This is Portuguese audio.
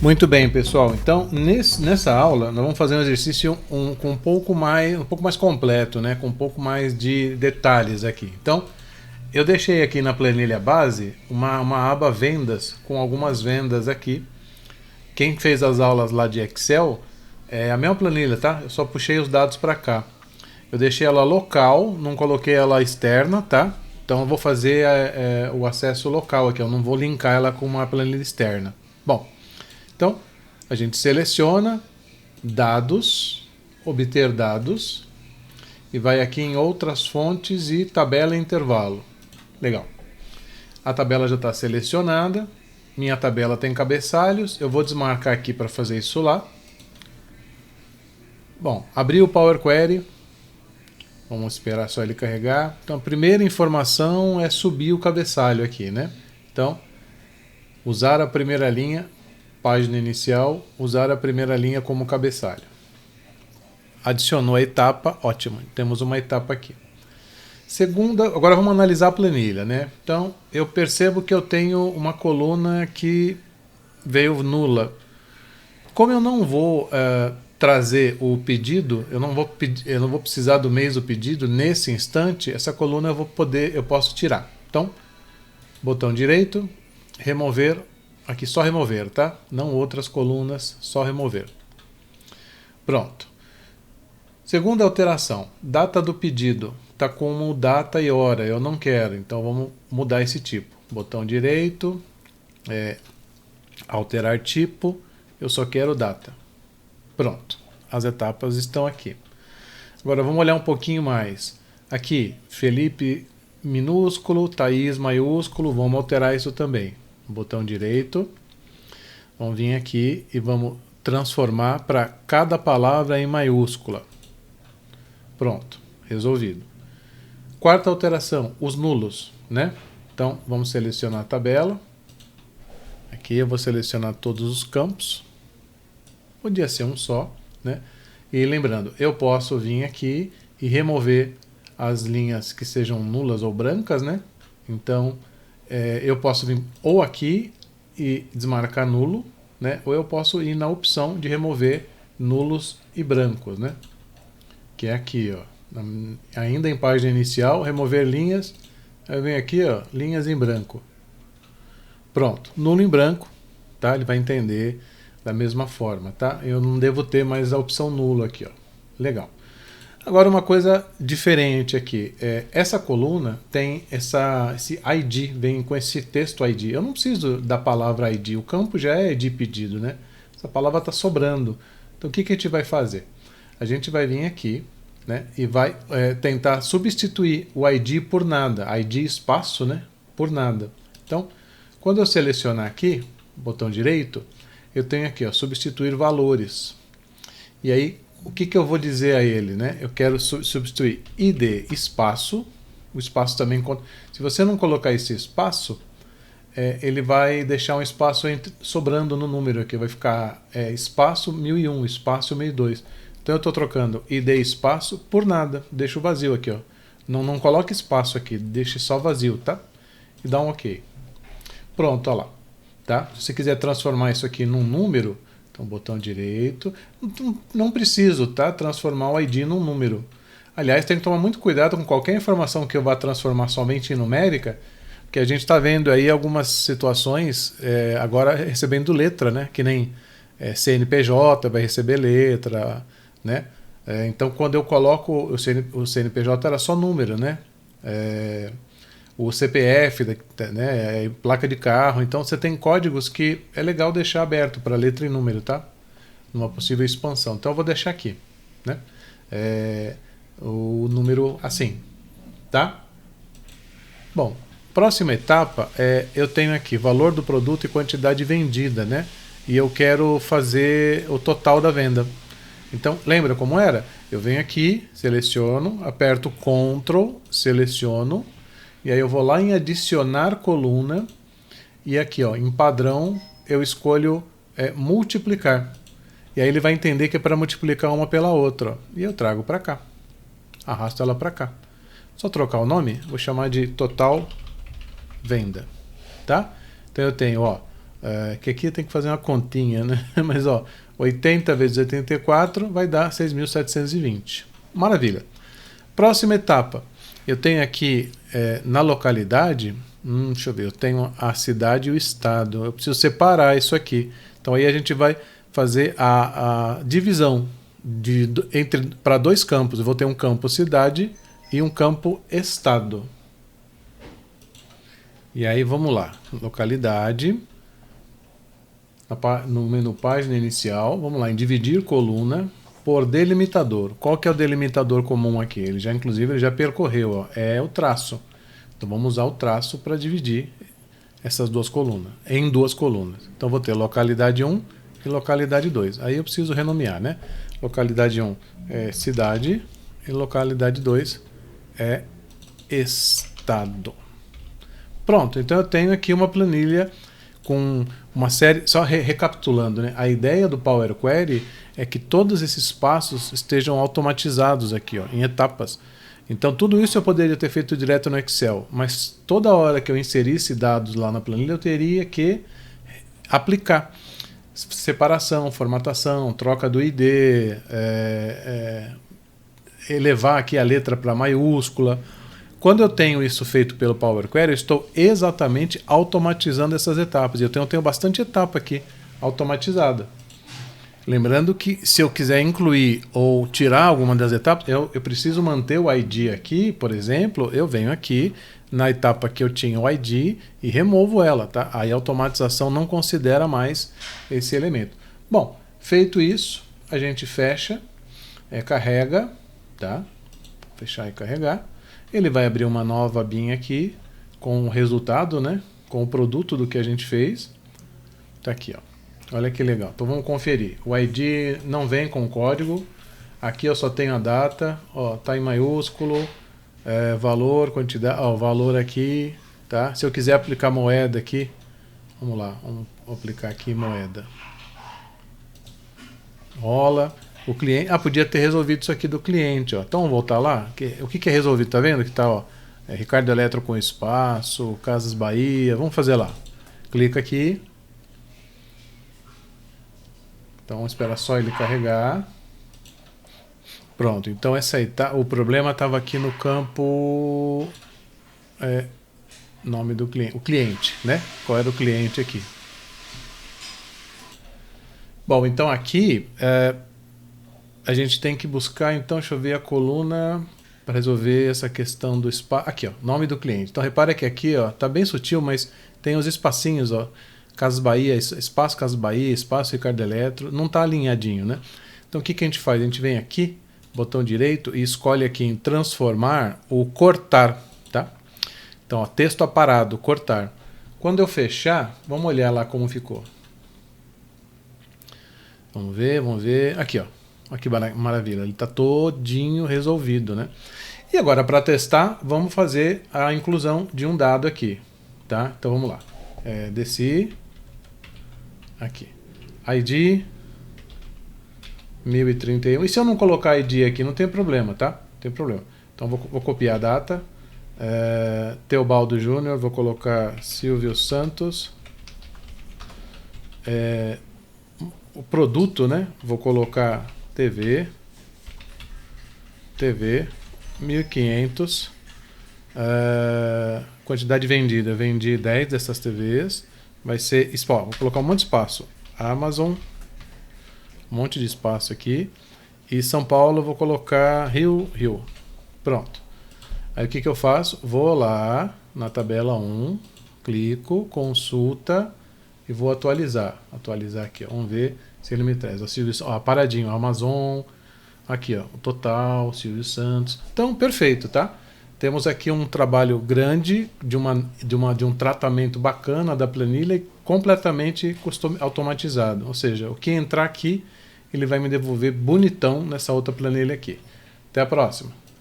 Muito bem, pessoal. Então, nessa aula, nós vamos fazer um exercício com um pouco mais completo, né? Com um pouco mais de detalhes aqui. Então, eu deixei aqui na planilha base uma aba vendas, com algumas vendas aqui. Quem fez as aulas lá de Excel, é a mesma planilha, tá? Eu só puxei os dados para cá. Eu deixei ela local, não coloquei ela externa, tá? Então eu vou fazer o acesso local aqui, eu não vou linkar ela com uma planilha externa. Bom, então a gente seleciona dados, obter dados, e vai aqui em outras fontes e tabela e intervalo. Legal. A tabela já está selecionada, minha tabela tem cabeçalhos, eu vou desmarcar aqui para fazer isso lá. Bom, abri o Power Query. Vamos esperar só ele carregar. Então a primeira informação é subir o cabeçalho aqui, né? Então, usar a primeira linha, página inicial, usar a primeira linha como cabeçalho. Adicionou a etapa, ótimo, temos uma etapa aqui. Segunda, agora vamos analisar a planilha, né? Então, eu percebo que eu tenho uma coluna que veio nula. Como eu não vou trazer o pedido, eu não vou precisar do mês do pedido nesse instante, essa coluna eu posso tirar. Então, botão direito, remover, aqui só remover, tá? Não outras colunas, só remover. Pronto. Segunda alteração, data do pedido, tá como data e hora, eu não quero, então vamos mudar esse tipo. Botão direito, alterar tipo, eu só quero data. Pronto, as etapas estão aqui. Agora vamos olhar um pouquinho mais. Aqui, Felipe minúsculo, Thaís maiúsculo, vamos alterar isso também. Botão direito, vamos vir aqui e vamos transformar para cada palavra em maiúscula. Pronto, resolvido. Quarta alteração, os nulos, né? Então vamos selecionar a tabela. Aqui eu vou selecionar todos os campos. Podia ser um só, né? E lembrando, eu posso vir aqui e remover as linhas que sejam nulas ou brancas, né? Então, eu posso vir ou aqui e desmarcar nulo, né? Ou eu posso ir na opção de remover nulos e brancos, né? Que é aqui, ó. Ainda em página inicial, remover linhas. Eu venho aqui, ó, linhas em branco. Pronto, nulo em branco, tá? Ele vai entender da mesma forma, tá? Eu não devo ter mais a opção nulo aqui, ó. Legal. Agora uma coisa diferente aqui, essa coluna tem esse ID, vem com esse texto ID. Eu não preciso da palavra ID, o campo já é de pedido, né? Essa palavra está sobrando. Então o que a gente vai fazer? A gente vai vir aqui, né? E vai tentar substituir o ID por nada, ID espaço, né? Por nada. Então, quando eu selecionar aqui, botão direito, eu tenho aqui, ó, substituir valores. E aí, o que eu vou dizer a ele, né? Eu quero substituir ID espaço, o espaço também conta. Se você não colocar esse espaço, ele vai deixar um espaço sobrando no número aqui, vai ficar espaço 1001, espaço 1002. Então eu estou trocando ID espaço por nada, deixo vazio aqui, ó. Não coloque espaço aqui, deixe só vazio, tá? E dá um OK. Pronto, olha lá. Tá? Se você quiser transformar isso aqui num número, então botão direito, não preciso, tá? Transformar o ID num número. Aliás, tem que tomar muito cuidado com qualquer informação que eu vá transformar somente em numérica, porque a gente está vendo aí algumas situações agora recebendo letra, né? Que nem CNPJ vai receber letra, né? Então quando eu coloco o CNPJ era só número, né? O CPF, né, placa de carro, então você tem códigos que é legal deixar aberto para letra e número, tá? Numa possível expansão. Então eu vou deixar aqui, né? O número assim, tá? Bom, próxima etapa eu tenho aqui valor do produto e quantidade vendida, né? E eu quero fazer o total da venda. Então, lembra como era? Eu venho aqui, seleciono, aperto Ctrl, seleciono, e aí eu vou lá em adicionar coluna, e aqui, ó, em padrão, eu escolho multiplicar. E aí ele vai entender que é para multiplicar uma pela outra, ó, e eu trago para cá. Arrasto ela para cá. Só trocar o nome, vou chamar de total venda, tá? Então eu tenho, ó, que aqui tem que fazer uma continha, né? Mas ó, 80 vezes 84 vai dar 6.720. Maravilha. Próxima etapa. Eu tenho aqui na localidade, deixa eu ver, eu tenho a cidade e o estado. Eu preciso separar isso aqui. Então aí a gente vai fazer a divisão para dois campos. Eu vou ter um campo cidade e um campo estado. E aí vamos lá. Localidade. No menu página inicial, vamos lá, em dividir coluna por delimitador. Qual que é o delimitador comum aqui? Inclusive, ele já percorreu, ó, é o traço. Então vamos usar o traço para dividir essas duas colunas, em duas colunas. Então vou ter localidade 1 e localidade 2. Aí eu preciso renomear, né? Localidade 1 é cidade e localidade 2 é estado. Pronto, então eu tenho aqui uma planilha com uma série, só recapitulando, né? A ideia do Power Query é que todos esses passos estejam automatizados aqui, ó, em etapas. Então tudo isso eu poderia ter feito direto no Excel, mas toda hora que eu inserisse dados lá na planilha eu teria que aplicar. Separação, formatação, troca do ID, elevar aqui a letra para maiúscula. Quando eu tenho isso feito pelo Power Query, eu estou exatamente automatizando essas etapas. E eu tenho bastante etapa aqui automatizada. Lembrando que se eu quiser incluir ou tirar alguma das etapas, eu preciso manter o ID aqui, por exemplo, eu venho aqui na etapa que eu tinha o ID e removo ela, tá? Aí a automatização não considera mais esse elemento. Bom, feito isso, a gente fecha, carrega, tá? Fechar e carregar. Ele vai abrir uma nova abinha aqui com o resultado, né? Com o produto do que a gente fez. Tá aqui, ó. Olha que legal. Então vamos conferir. O ID não vem com código. Aqui eu só tenho a data. Ó, tá em maiúsculo. Valor, quantidade. Ó, o valor aqui. Tá? Se eu quiser aplicar moeda aqui. Vamos lá. Vamos aplicar aqui moeda. Rola. O cliente, podia ter resolvido isso aqui do cliente, ó. Então vamos voltar lá. O que é resolvido? Tá vendo que tá, ó, Ricardo Eletro com espaço, Casas Bahia. Vamos fazer lá. Clica aqui. Então vamos esperar só ele carregar. Pronto. Então essa aí tá. O problema estava aqui no campo nome do cliente, o cliente, né? Qual era o cliente aqui? Bom, então aqui a gente tem que buscar, então, deixa eu ver a coluna para resolver essa questão do espaço. Aqui, ó, nome do cliente. Então, repara que aqui, ó, tá bem sutil, mas tem os espacinhos, ó, Casas Bahia, espaço Casas Bahia, espaço Ricardo Eletro, não tá alinhadinho, né? Então, o que a gente faz? A gente vem aqui, botão direito, e escolhe aqui em transformar o cortar, tá? Então, ó, texto aparado, cortar. Quando eu fechar, vamos olhar lá como ficou. Vamos ver. Aqui, ó. Olha que maravilha, ele está todinho resolvido, né? E agora, para testar, vamos fazer a inclusão de um dado aqui, tá? Então, vamos lá. Desci. Aqui. ID 1031. E se eu não colocar ID aqui, não tem problema, tá? Não tem problema. Então, vou copiar a data. Teobaldo Júnior, vou colocar Silvio Santos. O produto, né? Vou colocar TV 1500, quantidade vendida, vendi 10 dessas TVs, vai ser, vou colocar um monte de espaço, Amazon, um monte de espaço aqui, e São Paulo vou colocar Rio, pronto. Aí o que eu faço? Vou lá na tabela 1, clico, consulta e vou atualizar aqui, ó. Vamos ver se ele me traz. Paradinho, Amazon, aqui, ó, o total, Silvio Santos. Então, perfeito, tá? Temos aqui um trabalho grande de um tratamento bacana da planilha e completamente automatizado. Ou seja, o que entrar aqui, ele vai me devolver bonitão nessa outra planilha aqui. Até a próxima.